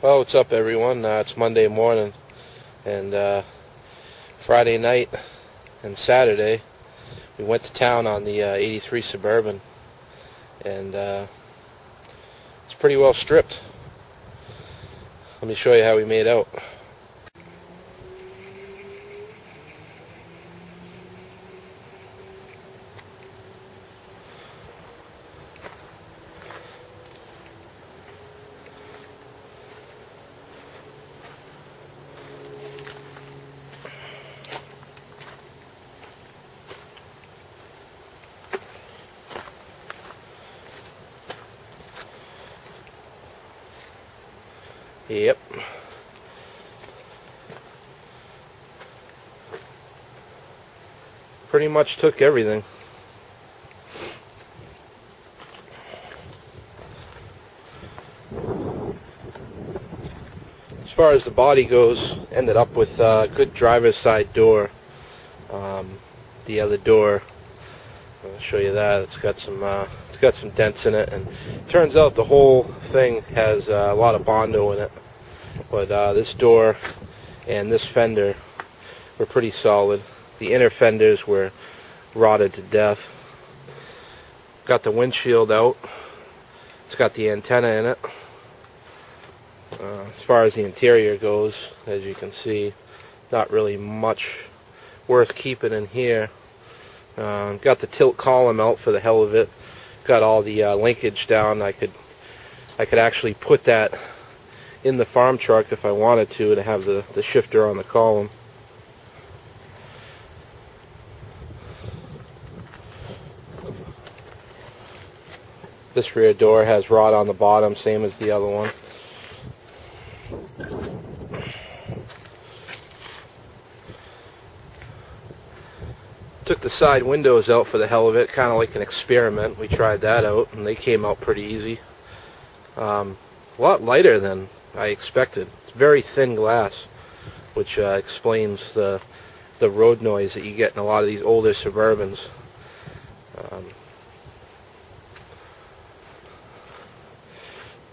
Well, what's up, everyone? It's Monday morning, and Friday night and Saturday we went to town on the 83 Suburban, and it's pretty well stripped. Let me show you how we made out. Yep. Pretty much took everything. As far as the body goes, ended up with a good driver's side door. The other door, I'll show you that. It's got some dents in it, and it turns out the whole thing has a lot of Bondo in it. But this door and this fender were pretty solid. The inner fenders were rotted to death. Got the windshield out. It's got the antenna in it. As far as the interior goes, as you can see, not really much worth keeping in here. Got the tilt column out for the hell of it. Got all the linkage down. I could actually put that in the farm truck if I wanted to have the shifter on the column. This rear door has rot on the bottom, same as the other one. Took the side windows out for the hell of it, kind of like an experiment. We tried that out, and they came out pretty easy. A lot lighter than I expected. It's very thin glass, which explains the road noise that you get in a lot of these older Suburbans.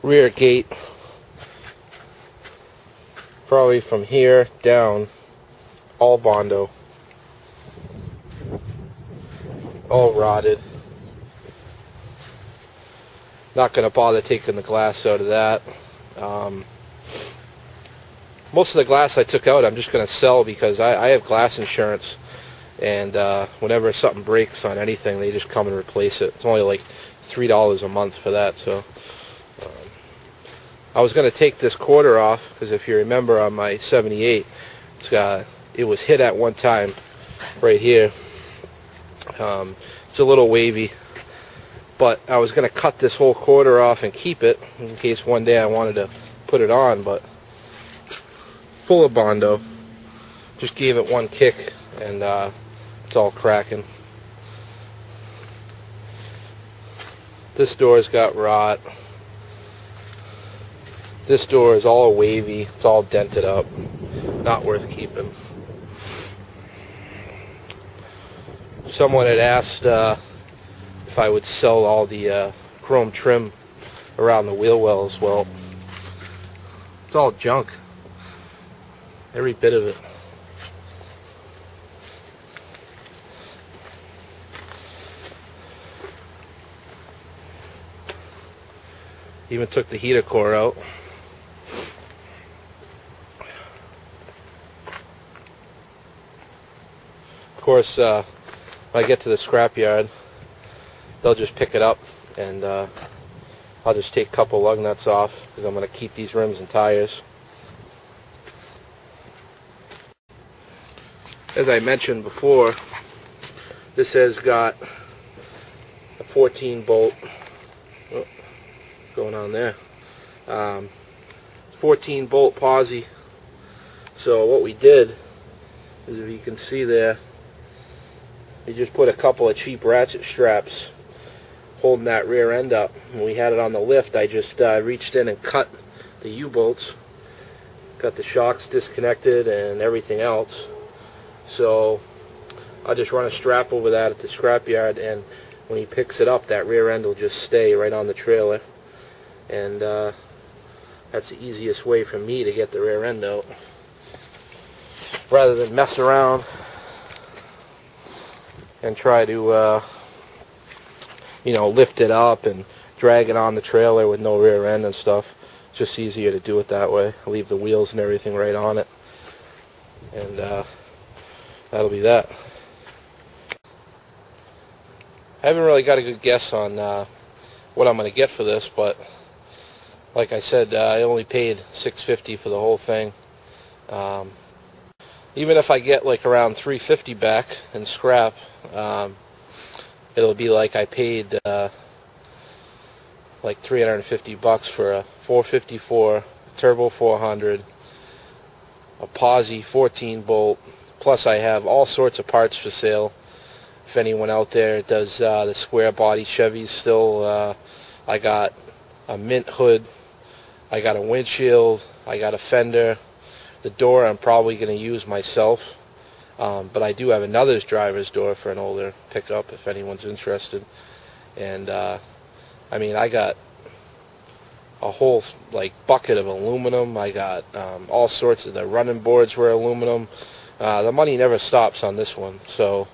Rear gate, probably from here down, all Bondo. All rotted. Not going to bother taking the glass out of that. Most of the glass I took out I'm just going to sell because I have glass insurance, and whenever something breaks on anything they just come and replace it. It's only like $3 a month for that. So I was going to take this quarter off because if you remember on my 78 it was hit at one time right here. It's a little wavy, but I was going to cut this whole quarter off and keep it in case one day I wanted to put it on, but full of Bondo. Just gave it one kick and it's all cracking. This door's got rot. This door is all wavy. It's all dented up. Not worth keeping. Someone had asked if I would sell all the chrome trim around the wheel wells. Well, it's all junk. Every bit of it. Even took the heater core out. Of course, when I get to the scrapyard, they'll just pick it up, and I'll just take a couple lug nuts off because I'm going to keep these rims and tires. As I mentioned before, this has got a 14 bolt. Oh, going on there. 14 bolt posi. So what we did is, if you can see there, we just put a couple of cheap ratchet straps holding that rear end up. When we had it on the lift, I just reached in and cut the U-bolts, got the shocks disconnected and everything else. So I'll just run a strap over that at the scrapyard, and when he picks it up, that rear end will just stay right on the trailer. And That's the easiest way for me to get the rear end out, rather than mess around and try to lift it up and drag it on the trailer with no rear end and stuff. It's just easier to do it that way. Leave the wheels and everything right on it, and that'll be that. I haven't really got a good guess on what I'm going to get for this, but like I said, I only paid $650 for the whole thing. Even if I get like around $350 back in scrap, it'll be like I paid like $350 for a 454 turbo 400, a posi 14 bolt. Plus, I have all sorts of parts for sale. If anyone out there does the square body Chevys still, I got a mint hood, I got a windshield, I got a fender. The door I'm probably going to use myself, but I do have another driver's door for an older pickup if anyone's interested. And I mean, I got a whole like bucket of aluminum. I got all sorts of, the running boards were aluminum. The money never stops on this one, so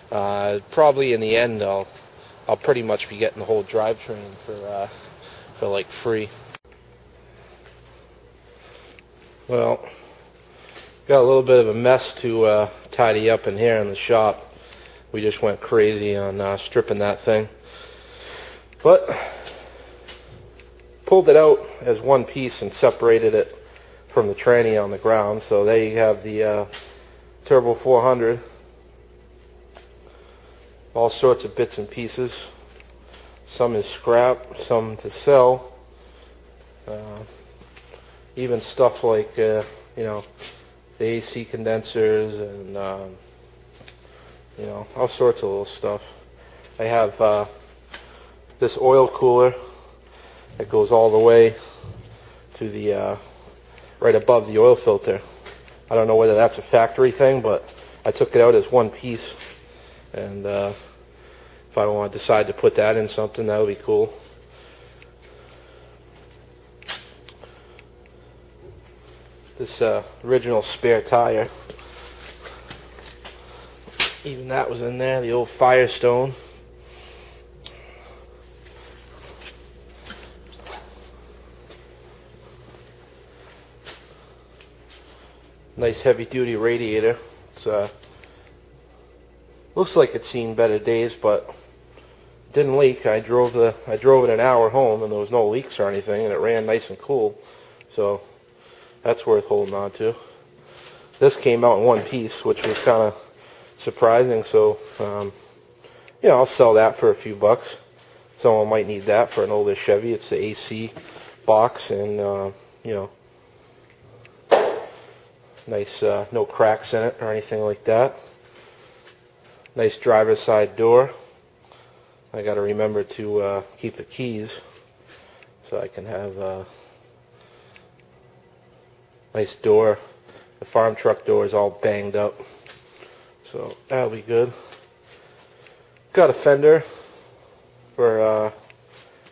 probably in the end I'll pretty much be getting the whole drivetrain for like free. Well, got a little bit of a mess to tidy up in here in the shop. We just went crazy on stripping that thing, but pulled it out as one piece and separated it from the tranny on the ground. So there you have the Turbo 400. All sorts of bits and pieces. Some is scrap, some to sell. Even stuff like the AC condensers and all sorts of little stuff. I have this oil cooler that goes all the way to the right above the oil filter. I don't know whether that's a factory thing, but I took it out as one piece, and if I want to decide to put that in something, that would be cool. This original spare tire, even that was in there, the old Firestone. Nice heavy duty radiator. It's looks like it's seen better days, but it didn't leak. I drove it an hour home and there was no leaks or anything, and it ran nice and cool. So that's worth holding on to. This came out in one piece, which was kind of surprising. So I'll sell that for a few bucks. Someone might need that for an older Chevy. It's the AC box, and nice, no cracks in it or anything like that. Nice driver's side door. I got to remember to keep the keys so I can have a nice door. The farm truck door is all banged up, so that'll be good. Got a fender for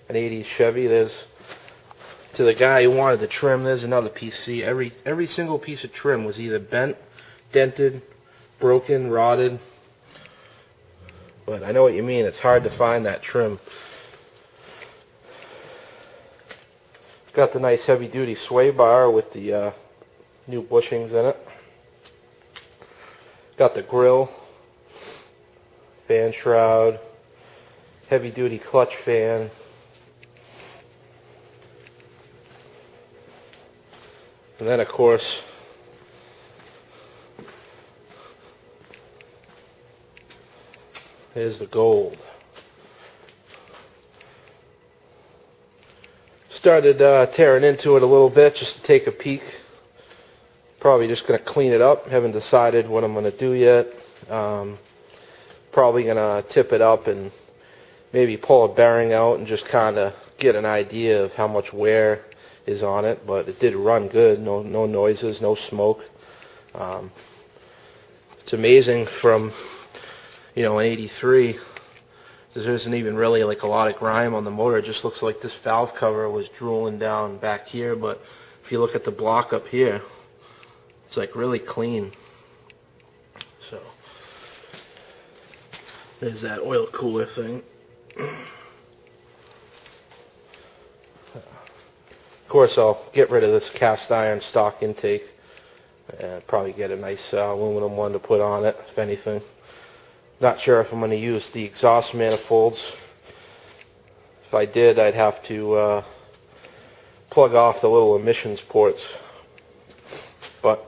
an 80s Chevy. There's, to the guy who wanted the trim, there's another piece. See, every single piece of trim was either bent, dented, broken, rotted. But I know what you mean. It's hard to find that trim. Got the nice heavy-duty sway bar with the new bushings in it. Got the grill, fan shroud, heavy-duty clutch fan. And then, of course, here's the gold. Started tearing into it a little bit just to take a peek. Probably just going to clean it up. Haven't decided what I'm going to do yet. Probably going to tip it up and maybe pull a bearing out and just kind of get an idea of how much wear is on it. But it did run good. No noises, no smoke. It's amazing from an 83 There isn't even really like a lot of grime on the motor. It just looks like this valve cover was drooling down back here, but if you look at the block up here, it's like really clean. So there's that oil cooler thing. Of course, I'll get rid of this cast iron stock intake and probably get a nice aluminum one to put on it, if anything. Not sure if I'm going to use the exhaust manifolds. If I did, I'd have to plug off the little emissions ports. But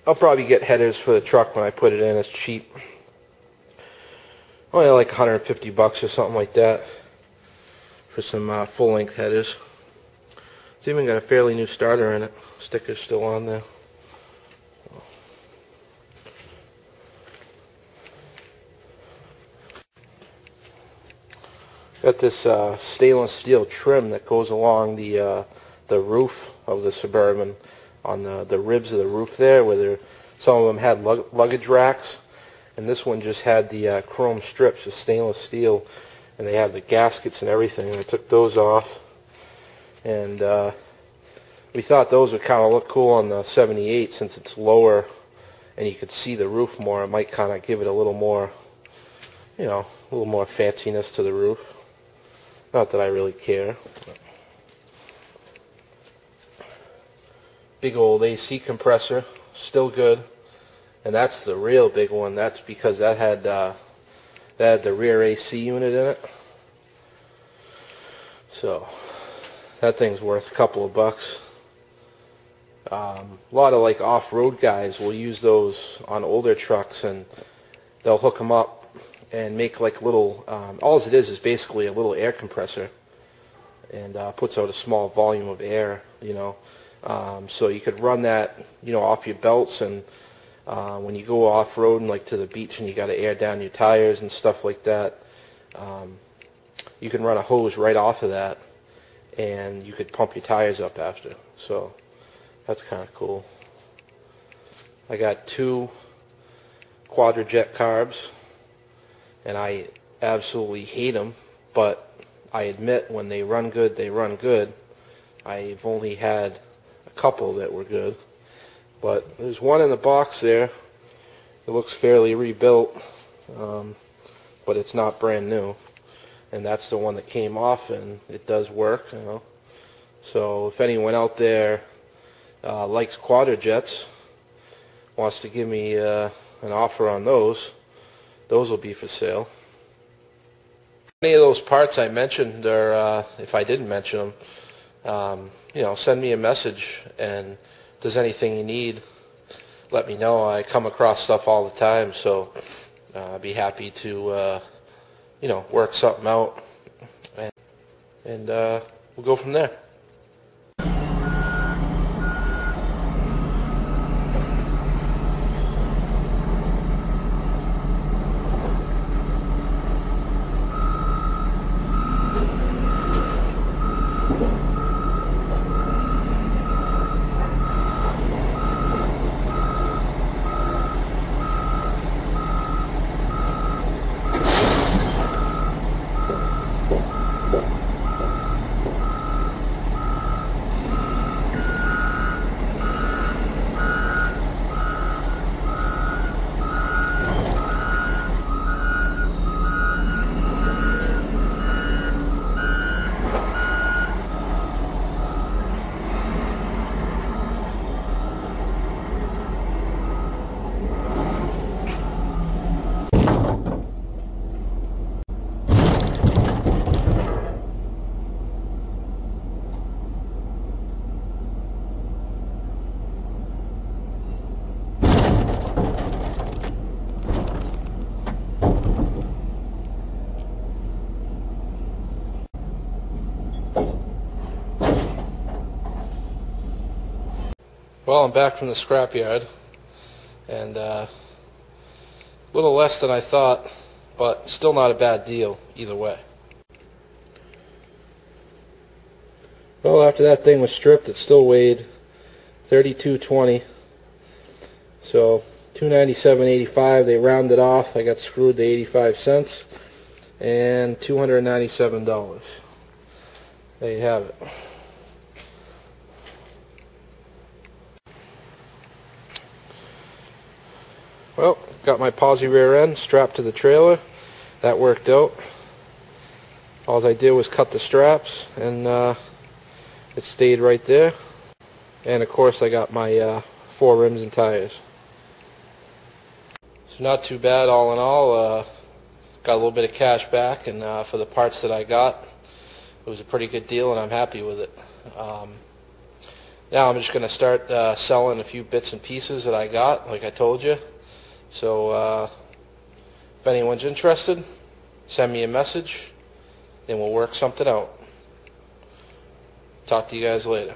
I'll probably get headers for the truck when I put it in. It's cheap. Only like 150 bucks or something like that for some full-length headers. It's even got a fairly new starter in it. Sticker's still on there. Got this stainless steel trim that goes along the roof of the Suburban, on the ribs of the roof there, where some of them had luggage racks, and this one just had the chrome strips of stainless steel, and they have the gaskets and everything. I took those off, and we thought those would kind of look cool on the 78 since it's lower and you could see the roof more. It might kind of give it a little more, you know, a little more fanciness to the roof. Not that I really care. Big old AC compressor, still good, and that's the real big one. That's because that had the rear AC unit in it. So that thing's worth a couple of bucks. A lot of like off-road guys will use those on older trucks, and they'll hook them up and make like little, all it is basically a little air compressor, and puts out a small volume of air, you know. So you could run that, you know, off your belts, and when you go off-road and like to the beach and you got to air down your tires and stuff like that, you can run a hose right off of that, and you could pump your tires up after. So that's kind of cool. I got 2 Quadrajet carbs, and I absolutely hate them, but I admit when they run good, they run good. I've only had a couple that were good, but there's one in the box there. It looks fairly rebuilt, but it's not brand new, and that's the one that came off, and it does work, you know. So if anyone out there likes Quadrajets, wants to give me an offer on those will be for sale. Any of those parts I mentioned, or if I didn't mention them, you know, send me a message, and if there's anything you need, let me know. I come across stuff all the time, so I'd be happy to you know, work something out, and we'll go from there. Well, I'm back from the scrapyard, and a little less than I thought, but still not a bad deal either way. Well, after that thing was stripped, it still weighed 32.20, so $297.85. They rounded off. I got screwed to 85 cents, and $297. There you have it. Well, got my posi rear end strapped to the trailer. That worked out. All I did was cut the straps, and it stayed right there. And of course I got my 4 rims and tires. So not too bad all in all. Got a little bit of cash back, and for the parts that I got, it was a pretty good deal, and I'm happy with it. Now I'm just going to start selling a few bits and pieces that I got, like I told you. So if anyone's interested, send me a message and we'll work something out. Talk to you guys later.